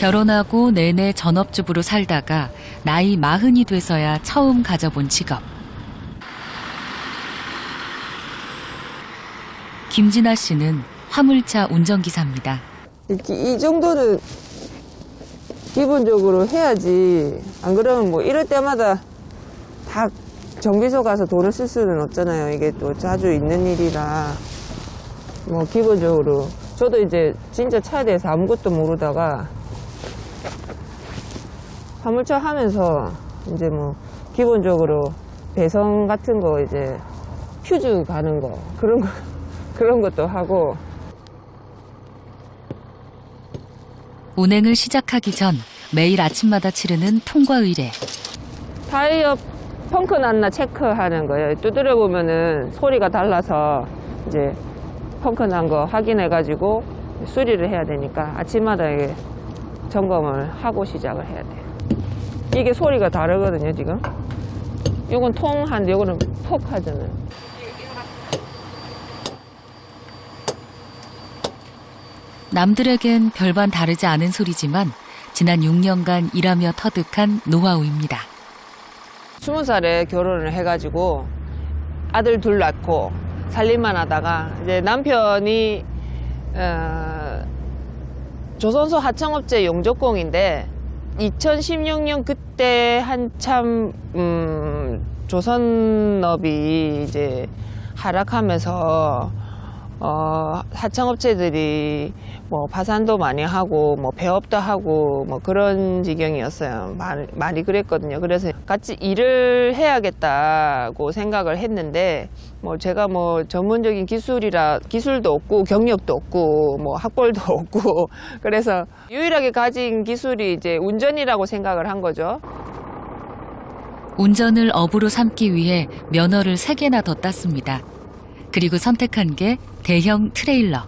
결혼하고 내내 전업주부로 살다가 나이 40이 돼서야 처음 가져본 직업. 김진아 씨는 화물차 운전기사입니다. 이 정도는 기본적으로 해야지. 안 그러면 뭐 이럴 때마다 다 정비소 가서 돈을 쓸 수는 없잖아요. 이게 또 자주 있는 일이라. 뭐 기본적으로 저도 이제 진짜 차에 대해서 아무것도 모르다가 화물차 하면서 이제 뭐 기본적으로 배선 같은 거 이제 퓨즈 가는 거 그런 것도 하고. 운행을 시작하기 전 매일 아침마다 치르는 통과 의뢰. 타이어 펑크 났나 체크하는 거예요. 두드려 보면은 소리가 달라서 이제 펑크 난 거 확인해가지고 수리를 해야 되니까 아침마다 이게 점검을 하고 시작을 해야 돼요. 이게 소리가 다르거든요, 지금. 요건 통한데 요거는 퍽 하잖아요. 남들에겐 별반 다르지 않은 소리지만 지난 6년간 일하며 터득한 노하우입니다. 20살에 결혼을 해가지고 아들 둘 낳고 살림만 하다가 이제 남편이 조선소 하청업체 용접공인데 2016년 그때 한참 조선업이 이제 하락하면서 하청업체들이 뭐 파산도 많이 하고 뭐 폐업도 하고 뭐 그런 지경이었어요. 많이 그랬거든요. 그래서 같이 일을 해야겠다고 생각을 했는데 뭐 제가 뭐 전문적인 기술도 없고 경력도 없고 뭐 학벌도 없고 그래서 유일하게 가진 기술이 이제 운전이라고 생각을 한 거죠. 운전을 업으로 삼기 위해 면허를 3개나 더 땄습니다. 그리고 선택한 게 대형 트레일러.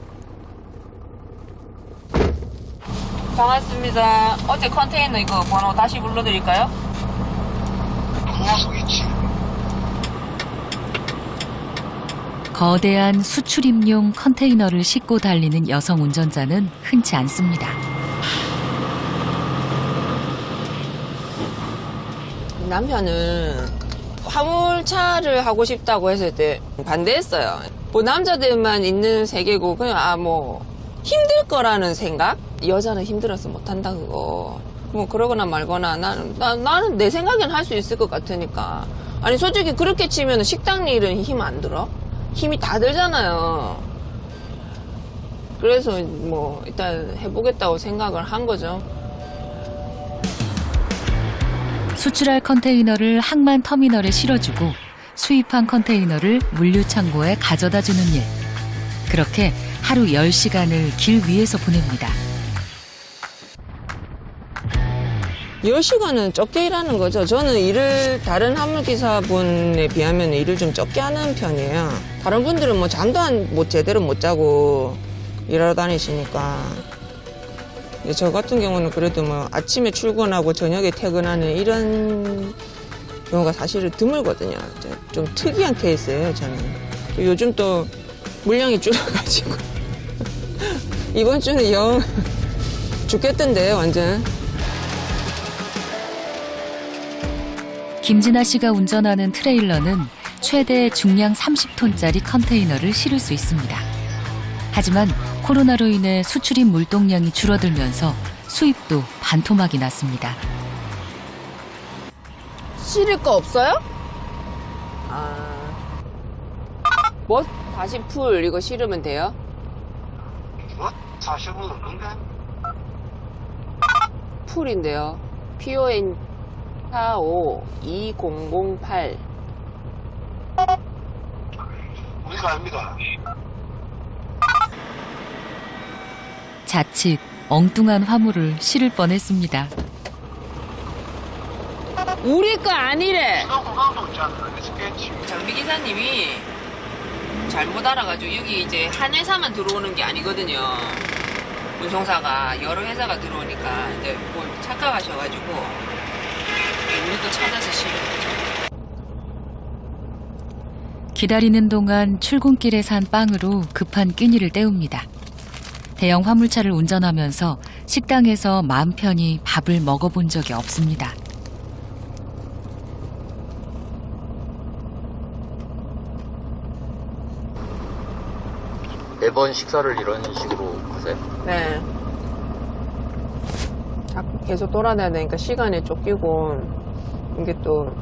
반갑습니다. 어제 컨테이너 이거 번호 다시 불러드릴까요? 거대한 수출입용 컨테이너를 싣고 달리는 여성 운전자는 흔치 않습니다. 남편은 화물차를 하고 싶다고 했을 때 반대했어요. 뭐 남자들만 있는 세계고 그냥 뭐 힘들 거라는 생각? 여자는 힘들어서 못한다 그거. 뭐 그러거나 말거나 나는 내 생각엔 할 수 있을 것 같으니까. 아니 솔직히 그렇게 치면 식당 일은 힘 안 들어? 힘이 다 들잖아요. 그래서 뭐 일단 해보겠다고 생각을 한 거죠. 수출할 컨테이너를 항만 터미널에 실어주고 수입한 컨테이너를 물류창고에 가져다주는 일. 그렇게 하루 10시간을 길 위에서 보냅니다. 10시간은 적게 일하는 거죠. 저는 다른 화물기사분에 비하면 일을 좀 적게 하는 편이에요. 다른 분들은 뭐 잠도 제대로 못 자고 일하러 다니시니까. 저 같은 경우는 그래도 뭐 아침에 출근하고 저녁에 퇴근하는 이런 경우가 사실은 드물거든요. 좀 특이한 케이스예요, 저는. 요즘 또 물량이 줄어가지고 이번 주는 영 죽겠던데요, 완전. 김진아 씨가 운전하는 트레일러는 최대 중량 30톤짜리 컨테이너를 실을 수 있습니다. 하지만 코로나로 인해 수출입 물동량이 줄어들면서 수입도 반토막이 났습니다. 실을 거 없어요? 뭐? 다시 풀 이거 실으면 돼요? 뭐? 40은 없는데? 풀인데요. PON 452008. 우리가 압니다. 자칫 엉뚱한 화물을 실을 뻔했습니다. 우리 거 아니래. 수도 구간도 있잖아. 스케치. 정비기사님이 잘못 알아가지고 여기 이제 한 회사만 들어오는 게 아니거든요. 운송사가 여러 회사가 들어오니까 이제 뭘 착각하셔가지고 우리 거 찾아서 실은 거죠. 기다리는 동안 출근길에 산 빵으로 급한 끼니를 때웁니다. 대형 화물차를 운전하면서 식당에서 마음 편히 밥을 먹어본 적이 없습니다. 매번 식사를 이런 식으로 하세요? 네. 계속 돌아다녀야 되니까 시간에 쫓기고, 이게 또,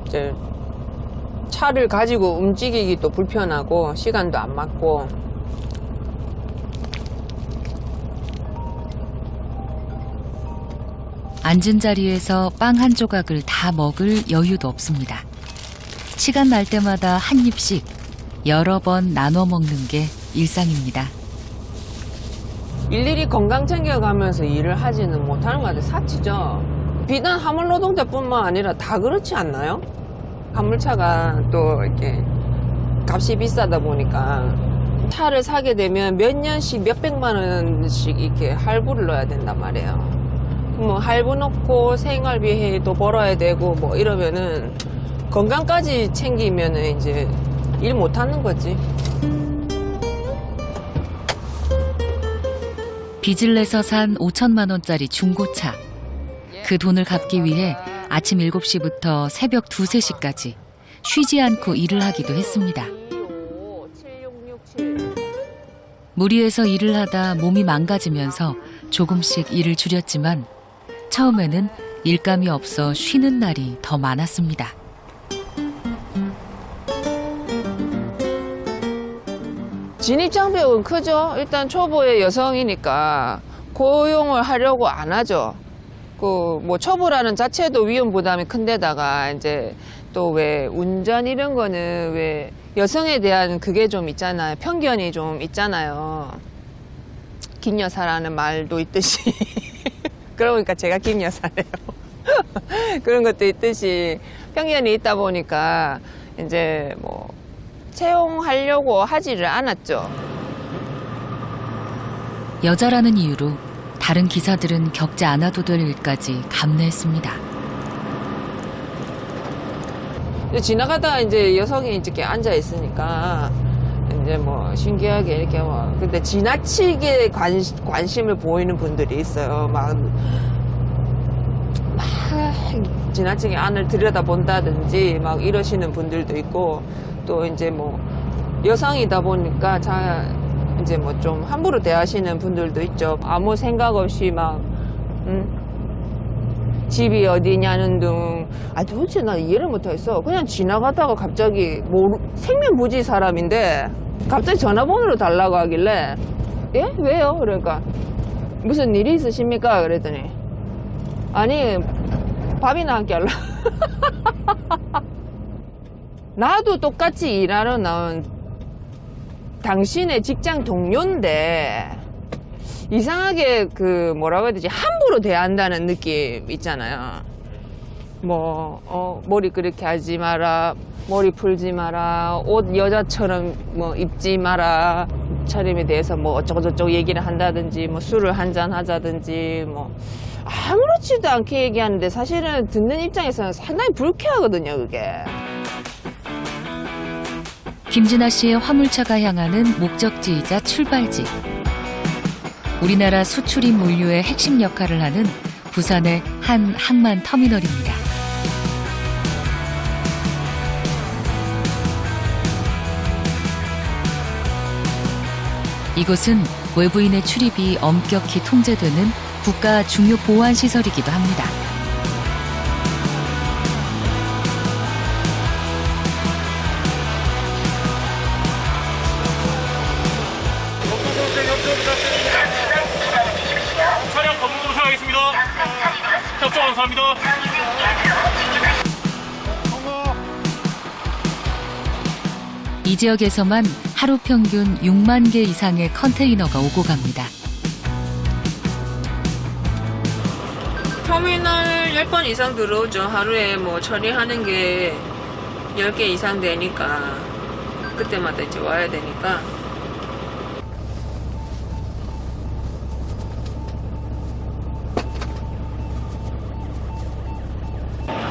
이제, 차를 가지고 움직이기도 불편하고, 시간도 안 맞고. 앉은 자리에서 빵 한 조각을 다 먹을 여유도 없습니다. 시간 날 때마다 한 입씩 여러 번 나눠 먹는 게 일상입니다. 일일이 건강 챙겨가면서 일을 하지는 못하는 것 같아요. 사치죠. 비단 화물 노동자뿐만 아니라 다 그렇지 않나요? 화물차가 또 이렇게 값이 비싸다 보니까 차를 사게 되면 몇 년씩 몇백만 원씩 이렇게 할부를 넣어야 된단 말이에요. 뭐 할부 넣고 생활비도 벌어야 되고 뭐 이러면은 건강까지 챙기면은 이제 일 못하는 거지. 빚을 내서 산 5천만 원짜리 중고차. 그 돈을 갚기 위해 아침 7시부터 새벽 2, 3시까지 쉬지 않고 일을 하기도 했습니다. 무리해서 일을 하다 몸이 망가지면서 조금씩 일을 줄였지만 처음에는 일감이 없어 쉬는 날이 더 많았습니다. 진입장벽은 크죠. 일단 초보의 여성이니까 고용을 하려고 안 하죠. 그 뭐 초보라는 자체도 위험 부담이 큰데다가 이제 또 왜 운전 이런 거는 왜 여성에 대한 그게 좀 있잖아요. 편견이 좀 있잖아요. 김 여사라는 말도 있듯이 그러니까 제가 김 여사래요. 그런 것도 있듯이 편견이 있다 보니까 이제 뭐 채용하려고 하지를 않았죠. 여자라는 이유로 다른 기사들은 겪지 않아도 될 일까지 감내했습니다. 지나가다가 이제 여성이 이렇게 앉아 있으니까 이제 뭐 신기하게 이렇게 뭐 근데 지나치게 관심을 보이는 분들이 있어요. 막 지나치게 안을 들여다본다든지 막 이러시는 분들도 있고 또 이제 뭐 여성이다 보니까 이제 뭐 좀 함부로 대하시는 분들도 있죠. 아무 생각 없이 막 집이 어디냐는 등 도대체 나 이해를 못하겠어. 그냥 지나가다가 갑자기 생면부지 사람인데 갑자기 전화번호를 달라고 하길래 예? 왜요? 그러니까 무슨 일이 있으십니까? 그랬더니 아니 밥이나 함께 할라. 나도 똑같이 일하러 나온 당신의 직장 동료인데 이상하게 그 뭐라고 해야 되지 함부로 대한다는 느낌 있잖아요. 뭐 머리 그렇게 하지 마라, 머리 풀지 마라, 옷 여자처럼 뭐 입지 마라, 차림에 대해서 뭐 어쩌고저쩌고 얘기를 한다든지 뭐 술을 한잔 하자든지 뭐 아무렇지도 않게 얘기하는데 사실은 듣는 입장에서는 상당히 불쾌하거든요, 그게. 김진아 씨의 화물차가 향하는 목적지이자 출발지. 우리나라 수출입 물류의 핵심 역할을 하는 부산의 한 항만 터미널입니다. 이곳은 외부인의 출입이 엄격히 통제되는 국가 중요 보안 시설이기도 합니다. 차량 검문으로 사용하겠습니다. 협조 감사합니다. 이 지역에서만 하루 평균 6만 개 이상의 컨테이너가 오고 갑니다. 터미널 10번 이상 들어오죠. 하루에 뭐 처리하는 게 10개 이상 되니까 그때마다 이제 와야 되니까.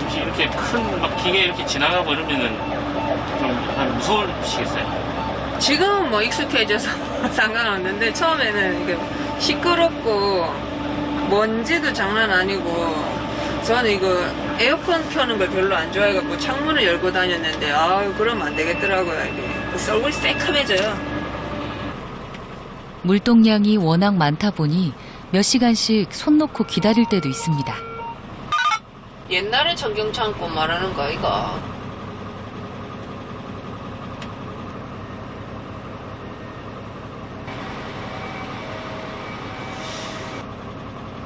혹시 이렇게 큰 막 기계 이렇게 지나가고 이러면은 좀 약간 무서우시겠어요? 지금은 뭐 익숙해져서 상관없는데 처음에는 이게 시끄럽고 먼지도 장난 아니고 저는 이거 에어컨 켜는 걸 별로 안 좋아해갖고 창문을 열고 다녔는데 그러면 안 되겠더라고요. 이게 얼굴이 새카매져요. 물동량이 워낙 많다 보니 몇 시간씩 손 놓고 기다릴 때도 있습니다. 옛날에 전경창고 말하는 거 이거.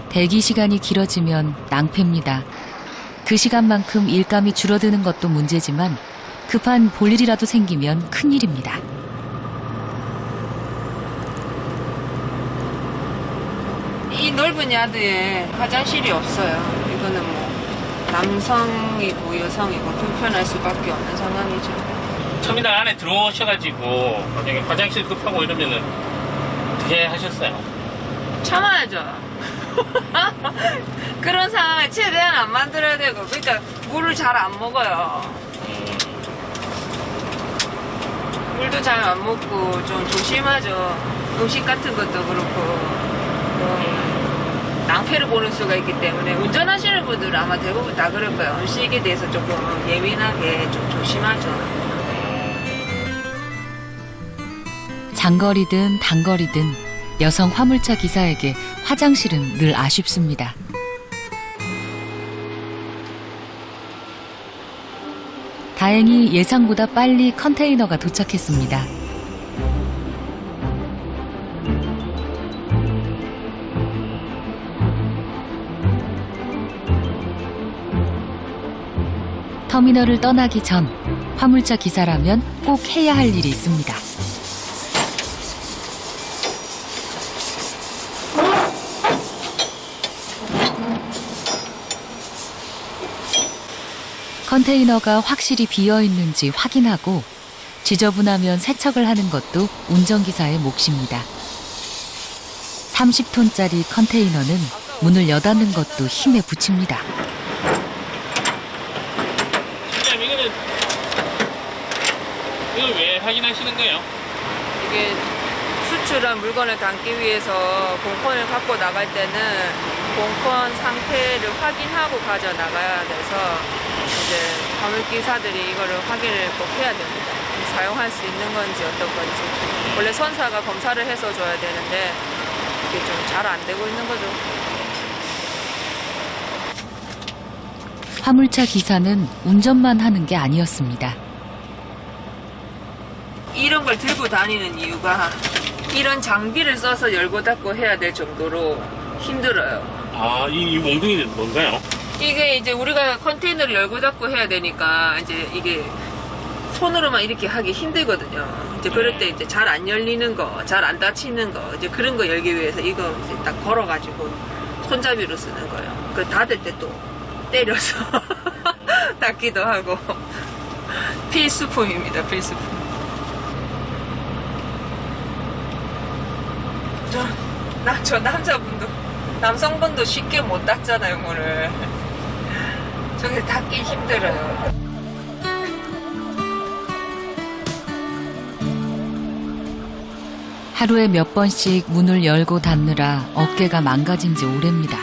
대기 시간이 길어지면 낭패입니다. 그 시간만큼 일감이 줄어드는 것도 문제지만 급한 볼일이라도 생기면 큰일입니다. 이 넓은 야드에 화장실이 없어요. 이거는 뭐 남성이고 여성이고 불편할 수밖에 없는 상황이죠. 터미널 안에 들어오셔가지고 만약에 화장실 급하고 이러면은 어떻게 하셨어요? 참아야죠. 그런 상황을 최대한 안 만들어야 되고, 그러니까 물을 잘 안 먹어요. 물도 잘 안 먹고 좀 조심하죠. 음식 같은 것도 그렇고 낭패를 보는 수가 있기 때문에 운전하시는 분들은 아마 대부분 다 그럴 거예요. 음식에 대해서 조금 예민하게 좀 조심하죠. 장거리든 단거리든 여성 화물차 기사에게 화장실은 늘 아쉽습니다. 다행히 예상보다 빨리 컨테이너가 도착했습니다. 터미널을 떠나기 전 화물차 기사라면 꼭 해야 할 일이 있습니다. 컨테이너가 확실히 비어있는지 확인하고 지저분하면 세척을 하는 것도 운전기사의 몫입니다. 30톤짜리 컨테이너는 문을 여닫는 것도 힘에 부칩니다. 실장님 이걸 왜 확인하시는 거예요? 이게 수출한 물건을 담기 위해서 공컨을 갖고 나갈 때는 공컨 상태를 확인하고 가져 나가야 돼서 이제 화물기사들이 이거를 확인을 꼭 해야 됩니다. 사용할 수 있는 건지 어떤 건지. 원래 선사가 검사를 해서 줘야 되는데 이게 좀 잘 안 되고 있는 거죠. 화물차 기사는 운전만 하는 게 아니었습니다. 이런 걸 들고 다니는 이유가 이런 장비를 써서 열고 닫고 해야 될 정도로 힘들어요. 이 몽둥이는 뭔가요? 이게 이제 우리가 컨테이너를 열고 닫고 해야 되니까 이제 이게 손으로만 이렇게 하기 힘들거든요. 이제 그럴 때 이제 잘 안 열리는 거, 잘 안 닫히는 거, 이제 그런 거 열기 위해서 이거 이제 딱 걸어가지고 손잡이로 쓰는 거예요. 그 닫을 때 또 때려서 닫기도 하고 필수품입니다. 필수품. 저 남자분도 남성분도 쉽게 못 닫잖아요, 문을. 저게 닫기 힘들어요. 하루에 몇 번씩 문을 열고 닫느라 어깨가 망가진 지 오래입니다.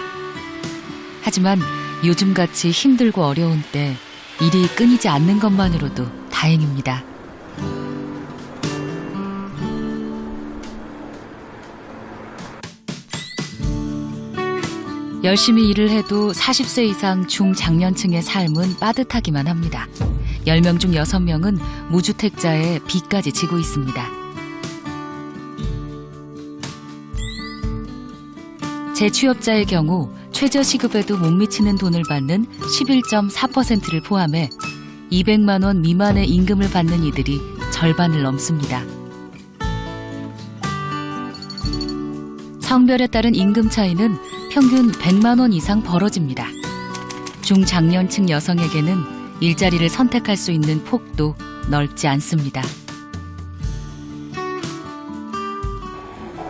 하지만 요즘같이 힘들고 어려운 때 일이 끊이지 않는 것만으로도 다행입니다. 열심히 일을 해도 40세 이상 중장년층의 삶은 빠듯하기만 합니다. 10명 중 6명은 무주택자의 빚까지 지고 있습니다. 재취업자의 경우 최저시급에도 못 미치는 돈을 받는 11.4%를 포함해 200만 원 미만의 임금을 받는 이들이 절반을 넘습니다. 성별에 따른 임금 차이는 평균 100만 원 이상 벌어집니다. 중장년층 여성에게는 일자리를 선택할 수 있는 폭도 넓지 않습니다.